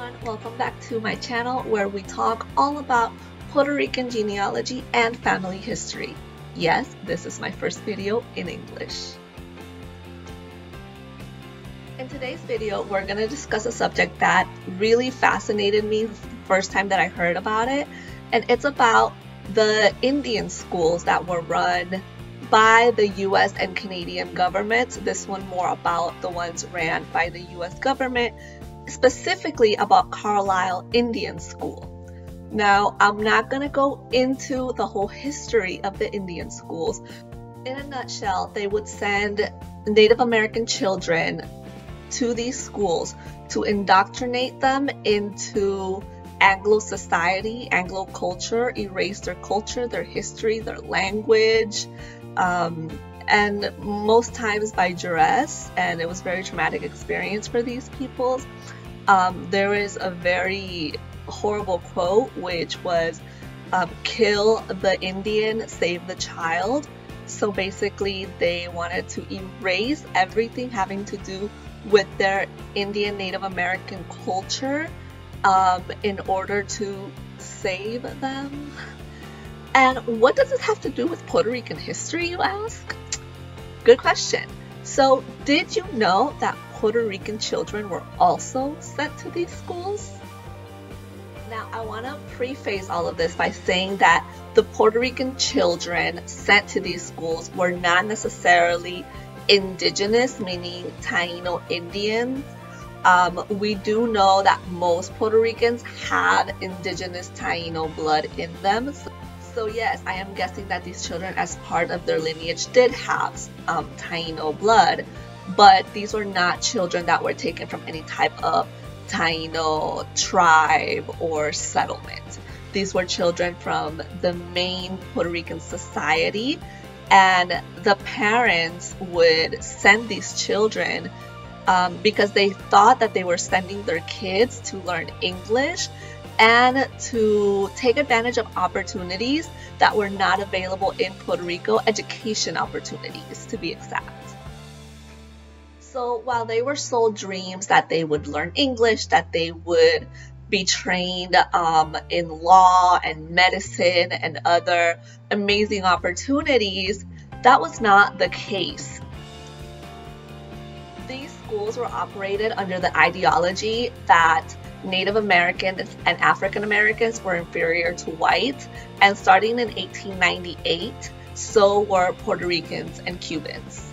everyone, welcome back to my channel where we talk all about Puerto Rican genealogy and family history. Yes, this is my first video in English. In today's video, we're going to discuss a subject that really fascinated me the first time that I heard about it, and it's about the Indian schools that were run by the US and Canadian governments. This one more about the ones ran by the US government, specifically about Carlisle Indian School. Now, I'm not going to go into the whole history of the Indian schools. In a nutshell, they would send Native American children to these schools to indoctrinate them into Anglo society, Anglo culture, erase their culture, their history, their language, and most times by duress, and it was a very traumatic experience for these people. There is a very horrible quote which was, kill the Indian, save the child. So basically they wanted to erase everything having to do with their Indian Native American culture in order to save them. And what does this have to do with Puerto Rican history, you ask? Good question. So, did you know that Puerto Rican children were also sent to these schools? Now, I want to preface all of this by saying that the Puerto Rican children sent to these schools were not necessarily indigenous, meaning Taino Indians. We do know that most Puerto Ricans have indigenous Taino blood in them. So yes, I am guessing that these children, as part of their lineage, did have Taino blood, but these were not children that were taken from any type of Taino tribe or settlement. These were children from the main Puerto Rican society, and the parents would send these children because they thought that they were sending their kids to learn English and to take advantage of opportunities that were not available in Puerto Rico, education opportunities to be exact. So while they were sold dreams that they would learn English, that they would be trained in law and medicine and other amazing opportunities, that was not the case. These schools were operated under the ideology that Native Americans and African Americans were inferior to whites, and starting in 1898, so were Puerto Ricans and Cubans.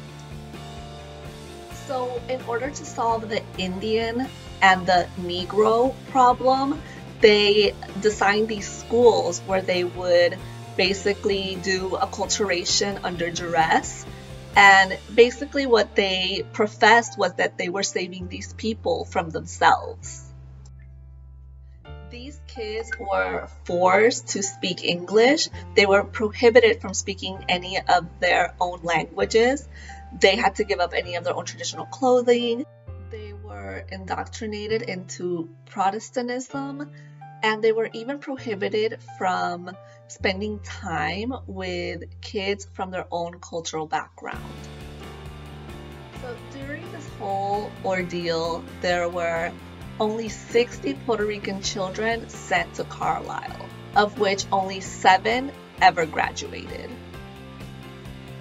So in order to solve the Indian and the Negro problem, they designed these schools where they would basically do acculturation under duress. And basically what they professed was that they were saving these people from themselves. These kids were forced to speak English. They were prohibited from speaking any of their own languages. They had to give up any of their own traditional clothing. They were indoctrinated into Protestantism, and they were even prohibited from spending time with kids from their own cultural background. So during this whole ordeal, there were only 60 Puerto Rican children sent to Carlisle, of which only 7 ever graduated.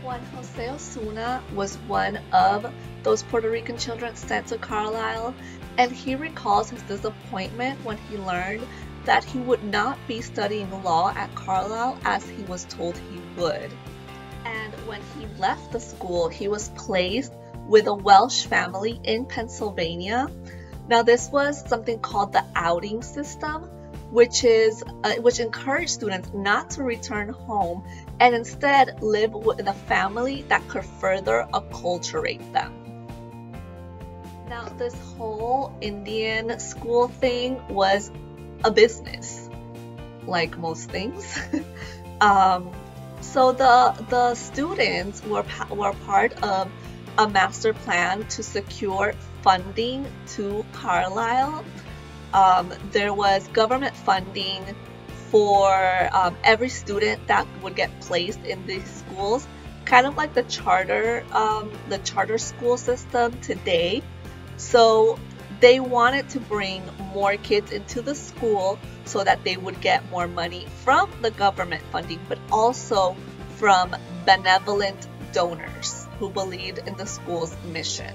Juan Jose Osuna was one of those Puerto Rican children sent to Carlisle, and he recalls his disappointment when he learned that he would not be studying law at Carlisle as he was told he would. And when he left the school, he was placed with a Welsh family in Pennsylvania. Now, this was something called the outing system, which encouraged students not to return home and instead live with a family that could further acculturate them. Now, this whole Indian school thing was a business, like most things. So the students were part of a master plan to secure funding to Carlisle. There was government funding for every student that would get placed in these schools, kind of like the charter school system today. So they wanted to bring more kids into the school so that they would get more money from the government funding, but also from benevolent donors who believed in the school's mission.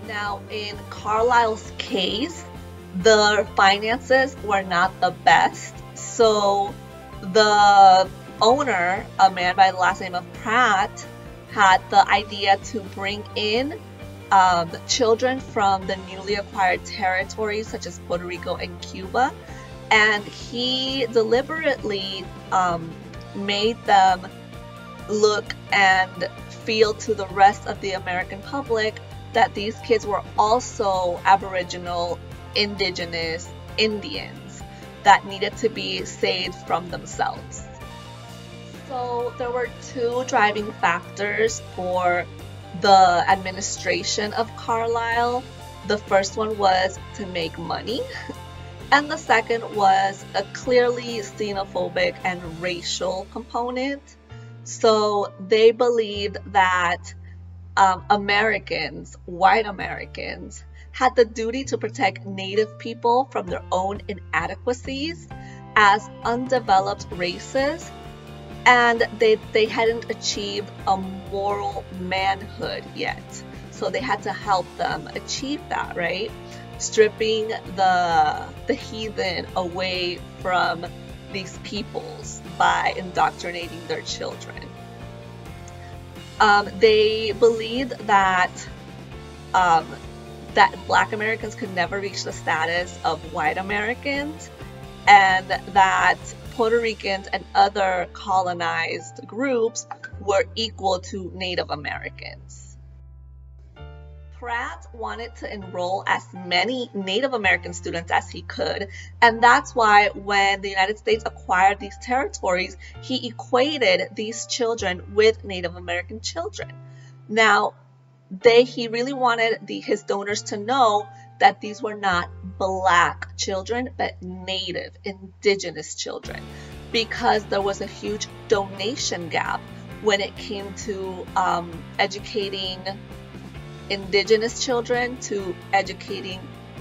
Now, in Carlisle's case, the finances were not the best, so the owner, a man by the last name of Pratt, had the idea to bring in children from the newly acquired territories such as Puerto Rico and Cuba, and he deliberately made them look and feel to the rest of the American public that these kids were also Aboriginal, indigenous Indians that needed to be saved from themselves. So there were two driving factors for the administration of Carlisle. The first one was to make money, and the second was a clearly xenophobic and racial component. So they believed that Americans, white Americans, had the duty to protect Native people from their own inadequacies as undeveloped races, and they hadn't achieved a moral manhood yet. So they had to help them achieve that, right? Stripping the heathen away from these peoples by indoctrinating their children. They believed that that Black Americans could never reach the status of white Americans, and that Puerto Ricans and other colonized groups were equal to Native Americans. Pratt wanted to enroll as many Native American students as he could, and that's why when the United States acquired these territories, he equated these children with Native American children. Now, he really wanted his donors to know that these were not Black children, but Native, indigenous children, because there was a huge donation gap when it came to educating indigenous children to educating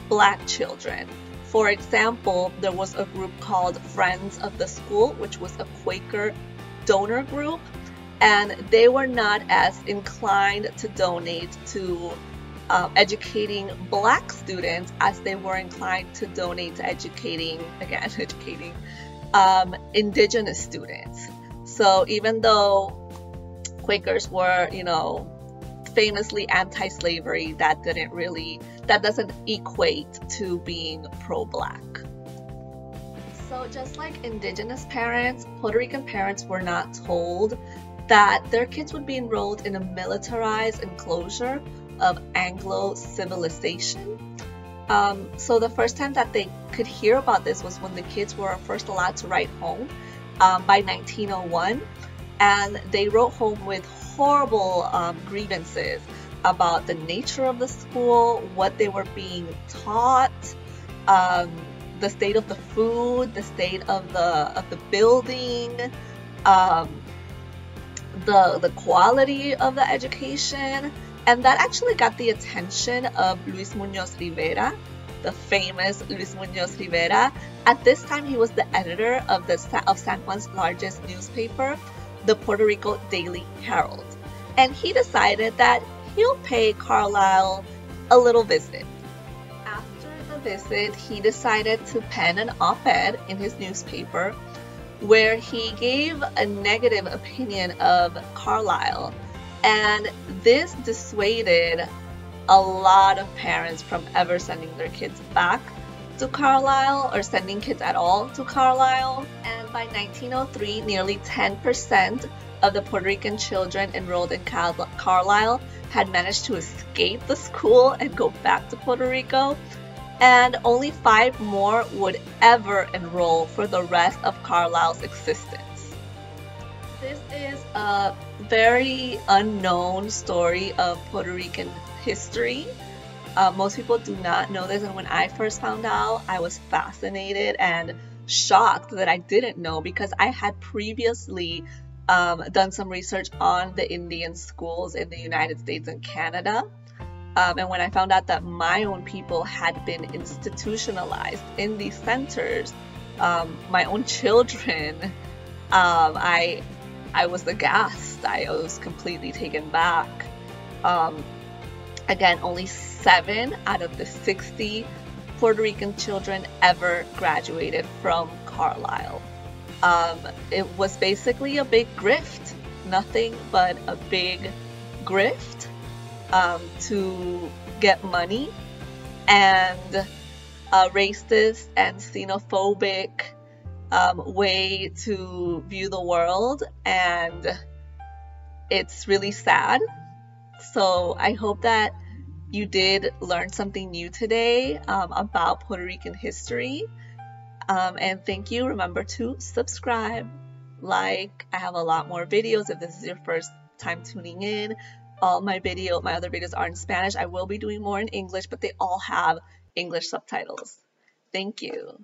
Black children. For example, there was a group called Friends of the School, which was a Quaker donor group, and they were not as inclined to donate to educating Black students as they were inclined to donate to educating indigenous students. So even though Quakers were, famously anti-slavery, that doesn't equate to being pro-Black. So just like indigenous parents, Puerto Rican parents were not told that their kids would be enrolled in a militarized enclosure of Anglo civilization. So the first time that they could hear about this was when the kids were first allowed to write home by 1901, and they wrote home with horrible grievances about the nature of the school, what they were being taught, the state of the food, the state of the building, the quality of the education. And that actually got the attention of Luis Muñoz Rivera, the famous Luis Muñoz Rivera. At this time, he was the editor of San Juan's largest newspaper, the Puerto Rico Daily Herald. And he decided that he'll pay Carlisle a little visit. After the visit, he decided to pen an op-ed in his newspaper where he gave a negative opinion of Carlisle. And this dissuaded a lot of parents from ever sending their kids back to Carlisle or sending kids at all to Carlisle. And by 1903, nearly 10% of the Puerto Rican children enrolled in Carlisle had managed to escape the school and go back to Puerto Rico, and only 5 more would ever enroll for the rest of Carlisle's existence. This is a very unknown story of Puerto Rican history. Most people do not know this, and when I first found out, I was fascinated and shocked that I didn't know, because I had previously done some research on the Indian schools in the United States and Canada. And when I found out that my own people had been institutionalized in these centers, my own children, I was aghast. I was completely taken back. Again, only 7 out of the 60 Puerto Rican children ever graduated from Carlisle. It was basically a big grift, nothing but a big grift to get money, and a racist and xenophobic way to view the world, and it's really sad. So I hope that you did learn something new today about Puerto Rican history. And thank you. Remember to subscribe, like. I have a lot more videos if this is your first time tuning in. All my other videos are in Spanish. I will be doing more in English, but they all have English subtitles. Thank you.